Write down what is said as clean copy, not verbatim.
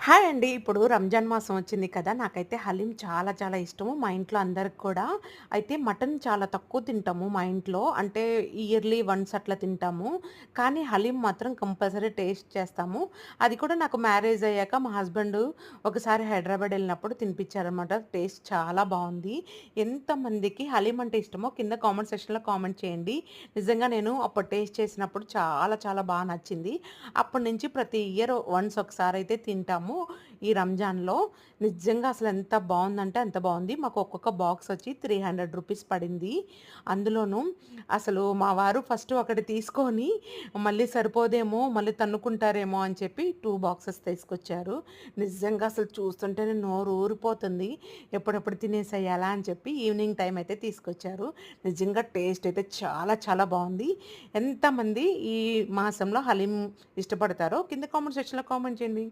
Hi అండి. ఇప్పుడు రంజాన్ మాసం వచ్చింది కదా! నాకైతే హలీం చాలా చాలా ఇష్టము. మా ఇంట్లో అందరికి కూడా. అయితే మటన్ చాలా తక్కువ తింటాము మా ఇంట్లో. అంటే ఇయర్లీ వన్స్ అట్లా తింటాము. కానీ హలీం మాత్రం కంపల్సరీ టేస్ట్ చేస్తాము. అది కూడా నాకు మ్యారేజ్ అయ్యాక మా హస్బెండు ఒకసారి హైదరాబాద్ ఎళ్ళినప్పుడు తినిపించారనమాట. టేస్ట్ చాలా బావుంది. ఎంతమందికి హలీం అంటే ఇష్టమో కింద కామెంట్ సెక్షన్‌లో కామెంట్ చేయండి. నిజంగా నేను అప్పుడు టేస్ట్ చేసినప్పుడు చాలా చాలా నచ్చింది. అప్పటినుంచి ప్రతి ఇయర్ వన్స్ ఒకసారయితే తింటాము. ఈ రంజాన్‌లో నిజంగా అసలెంత బావుందంటే అంత బావుంది. మాకు ఒక్కొక్క బాక్స్ వచ్చి రూ. 300 పడింది. అందులోనూ అసలు మా వారు ఫస్ట్ ఒకటి తీసుకొని మళ్ళీ సరిపోదేమో, మళ్ళీ తన్నుకుంటారేమో అని చెప్పి 2 బాక్సెస్ తీసుకొచ్చారు. నిజంగా అసలు చూస్తుంటేనే నోరు ఊరిపోతుంది. ఎప్పుడెప్పుడు తినేసేయాలా అని చెప్పి ఈవినింగ్ టైమ్ అయితే తీసుకొచ్చారు. నిజంగా టేస్ట్ అయితే చాలా చాలా బావుంది. ఎంతమంది ఈ మాసంలో హలీం ఇష్టపడతారో కింద కామెంట్ సెక్షన్‌లో కామెంట్ చేయండి.